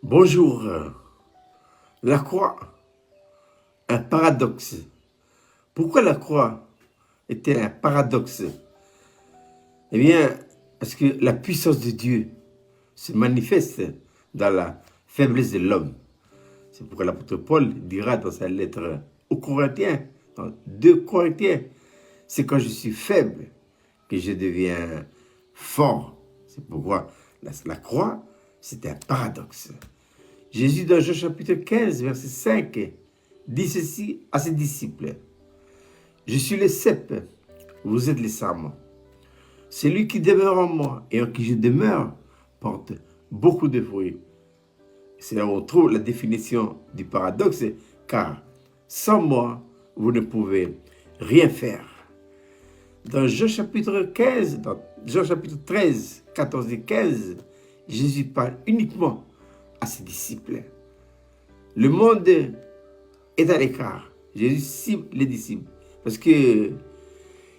Bonjour. La croix, un paradoxe. Pourquoi la croix est-elle un paradoxe? Eh bien, parce que la puissance de Dieu se manifeste dans la faiblesse de l'homme. C'est pourquoi l'apôtre Paul dira dans sa lettre aux Corinthiens, dans 2 Corinthiens, c'est quand je suis faible que je deviens fort. C'est pourquoi la croix, c'est un paradoxe. Jésus, dans Jean chapitre 15, verset 5, dit ceci à ses disciples. Je suis le cep, vous êtes les sarments. Celui qui demeure en moi et en qui je demeure porte beaucoup de fruits. C'est là où on trouve la définition du paradoxe, car sans moi, vous ne pouvez rien faire. Dans Jean chapitre 15, dans Jean chapitre 13, 14 et 15, Jésus parle uniquement à ses disciples. Le monde est à l'écart. Jésus cible les disciples. Parce que il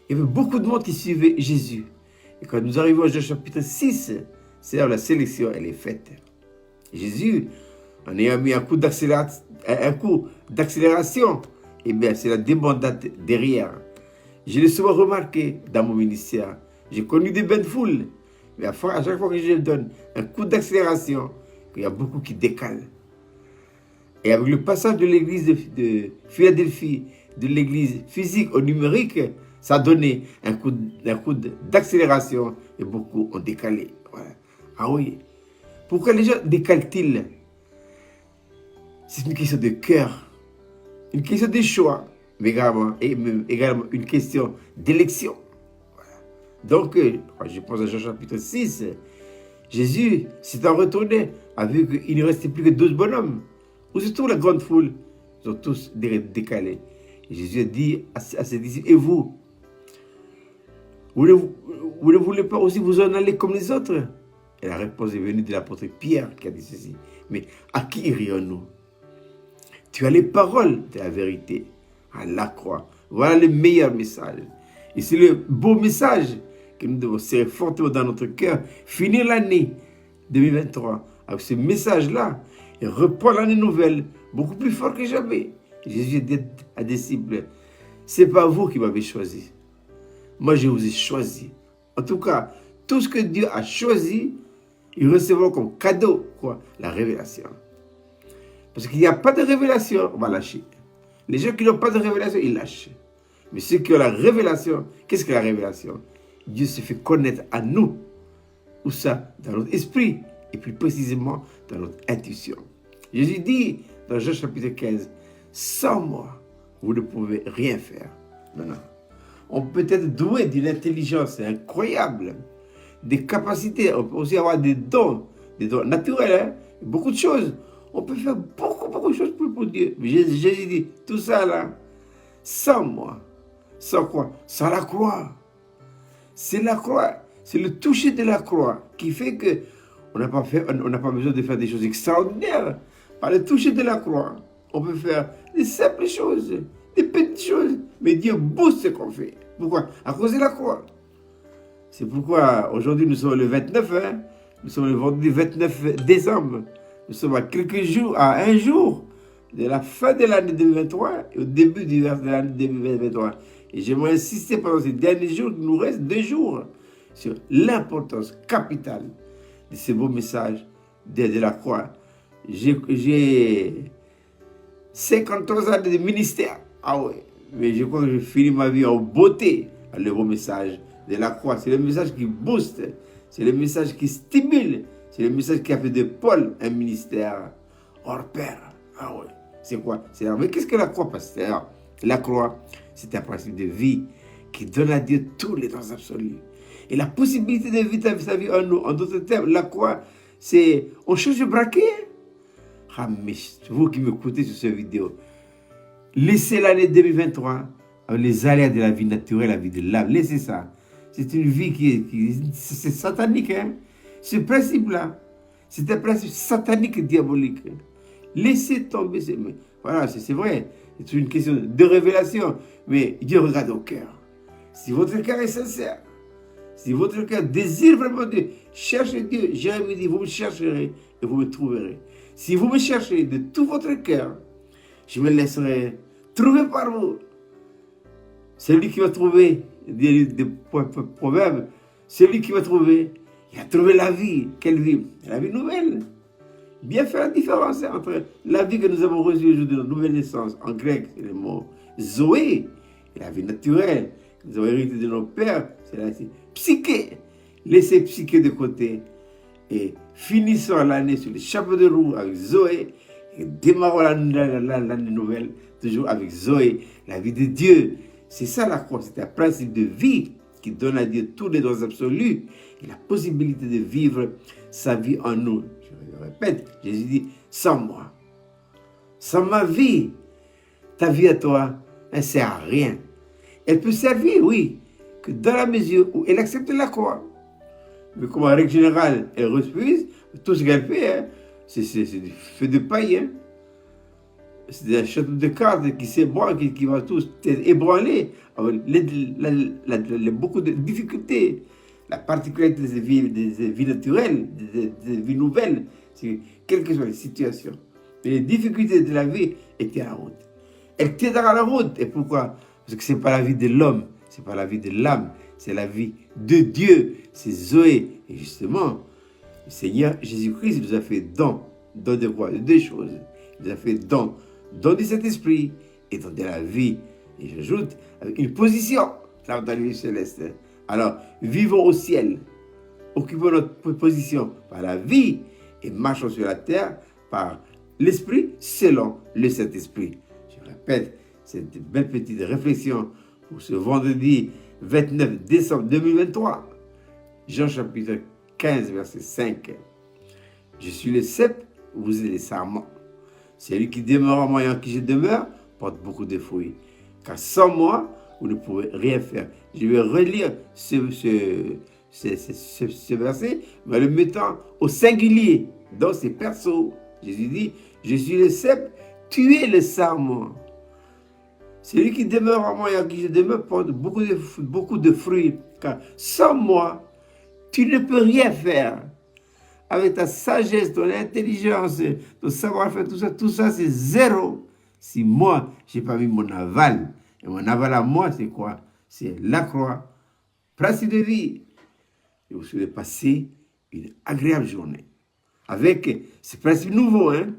y avait beaucoup de monde qui suivait Jésus. Et quand nous arrivons à Jean chapitre 6, c'est là où la sélection elle est faite. Jésus, en ayant mis un coup d'accélération, eh bien c'est la débandade derrière. Je l'ai souvent remarqué dans mon ministère. J'ai connu des bonnes foules. Mais à chaque fois que je donne un coup d'accélération, il y a beaucoup qui décalent. Et avec le passage de l'église de Philadelphie, de l'église physique au numérique, ça a donné un coup d'accélération et beaucoup ont décalé. Voilà. Ah oui. Pourquoi les gens décalent-ils? C'est une question de cœur, une question de choix, mais également une question d'élection. Voilà. Donc, je pense à Jean chapitre 6, Jésus s'est retourné, a vu qu'il ne restait plus que 12 bonhommes. Où se trouve la grande foule? Ils ont tous décalé. Et Jésus a dit à ses disciples, et vous ne voulez pas aussi vous en aller comme les autres? Et la réponse est venue de l'apôtre Pierre qui a dit ceci. Mais à qui irions-nous? Tu as les paroles de la vérité à la croix. Voilà le meilleur message. Et c'est le beau message que nous devons serrer fortement dans notre cœur. Finir l'année 2023 avec ce message-là et reprendre l'année nouvelle beaucoup plus fort que jamais. Jésus dit à des disciples, c'est pas vous qui m'avez choisi. Moi, je vous ai choisi. En tout cas, tout ce que Dieu a choisi, ils recevront comme cadeau, quoi, la révélation. Parce qu'il n'y a pas de révélation, on va lâcher. Les gens qui n'ont pas de révélation, ils lâchent. Mais ceux qui ont la révélation, qu'est-ce que la révélation? Dieu se fait connaître à nous. Où ça? Dans notre esprit. Et plus précisément, dans notre intuition. Jésus dit, dans Jean chapitre 15, sans moi, vous ne pouvez rien faire. Non. On peut être doué d'une intelligence incroyable, des capacités, on peut aussi avoir des dons naturels, beaucoup de choses. On peut faire beaucoup de choses pour Dieu. Mais Jésus dit, tout ça là, sans moi, sans quoi? Sans la croix. C'est la croix, c'est le toucher de la croix qui fait que on n'a pas besoin de faire des choses extraordinaires. Par le toucher de la croix, on peut faire des simples choses, des petites choses. Mais Dieu booste ce qu'on fait. Pourquoi? À cause de la croix. C'est pourquoi aujourd'hui nous sommes le 29, nous sommes le vendredi 29 décembre. Nous sommes à quelques jours, à un jour de la fin de l'année 2023 et au début de l'année 2023. Et j'aimerais insister pendant ces derniers jours, il nous reste 2 jours, sur l'importance capitale de ce beau message de la croix. J'ai 53 ans de ministère. Ah ouais, mais je crois que je finis ma vie en beauté à le beau message de la croix. C'est le message qui booste, c'est le message qui stimule, c'est le message qui a fait de Paul un ministère hors pair. Ah ouais, c'est quoi? Mais qu'est-ce que la croix, pasteur? La croix, c'est un principe de vie qui donne à Dieu tous les droits absolus. Et la possibilité de vivre sa vie en nous. En d'autres termes, la croix, c'est... On change de braquet. Ah, mais vous qui m'écoutez sur cette vidéo, laissez l'année 2023 avec les aléas de la vie naturelle, la vie de l'âme. Laissez ça. C'est une vie c'est satanique. Ce principe-là, c'est un principe satanique et diabolique. Laissez tomber ces... Voilà, c'est vrai. C'est une question de révélation. Mais Dieu regarde au cœur. Si votre cœur est sincère, Si votre cœur désire vraiment Dieu, cherchez Dieu. Jérémie dit, vous me chercherez et vous me trouverez. Si vous me cherchez de tout votre cœur, je me laisserai trouver par vous. Celui qui va trouver, des proverbes, celui qui va trouver, il a trouvé la vie. Quelle vie? La vie nouvelle. Bien faire la différence entre la vie que nous avons reçue aujourd'hui, notre nouvelle naissance, en grec, c'est le mot Zoé, et la vie naturelle que nous avons héritée de nos pères, c'est la psyché. Laissez psyché de côté et finissons l'année sur les chapeaux de roue avec Zoé et démarrons l'année nouvelle toujours avec Zoé, la vie de Dieu. C'est ça la croix, c'est un principe de vie qui donne à Dieu tous les droits absolus et la possibilité de vivre sa vie en nous. Je répète, Jésus dit, sans moi, sans ma vie, ta vie à toi, elle ne sert à rien. Elle peut servir, oui, que dans la mesure où elle accepte la croix. Mais comme en règle générale, elle refuse, tout ce qu'elle fait, hein, c'est du feu de paille. Hein. C'est un château de cartes qui s'ébranle, qui va tous être ébranlé. Beaucoup de difficultés. La particularité des vies naturelles, des vies nouvelles, c'est quelle que soit les situations. Mais les difficultés de la vie étaient à la route. Elle tiendra la route. Et pourquoi? Parce que ce n'est pas la vie de l'homme, ce n'est pas la vie de l'âme, c'est la vie de Dieu. C'est Zoé. Et justement, le Seigneur Jésus-Christ nous a fait don de quoi? De deux choses. Il nous a fait don du Saint-Esprit et don de la vie. Et j'ajoute, avec une position dans la vie céleste. Alors, vivons au ciel, occupons notre position par la vie et marchons sur la terre par l'Esprit selon le Saint-Esprit. Je répète, c'est une belle petite réflexion pour ce vendredi 29 décembre 2023. Jean chapitre 15, verset 5. Je suis le cep, vous êtes les sarments. Celui qui demeure en moi et en qui je demeure porte beaucoup de fruits. Car sans moi, vous ne pouvez rien faire. Je vais relire ce verset, mais le mettant au singulier, dans ses persos. Jésus dit, je suis le cep, tu es le sarment. Celui qui demeure en moi et en qui je demeure porte beaucoup de fruits. Car sans moi, tu ne peux rien faire. Avec ta sagesse, ton intelligence, ton savoir-faire, tout ça c'est zéro. Si moi, je n'ai pas mis mon aval. Et mon aval à moi, c'est quoi? C'est la croix. Principe de vie. Et vous souhaitez passer une agréable journée. Avec ce principe nouveau, hein?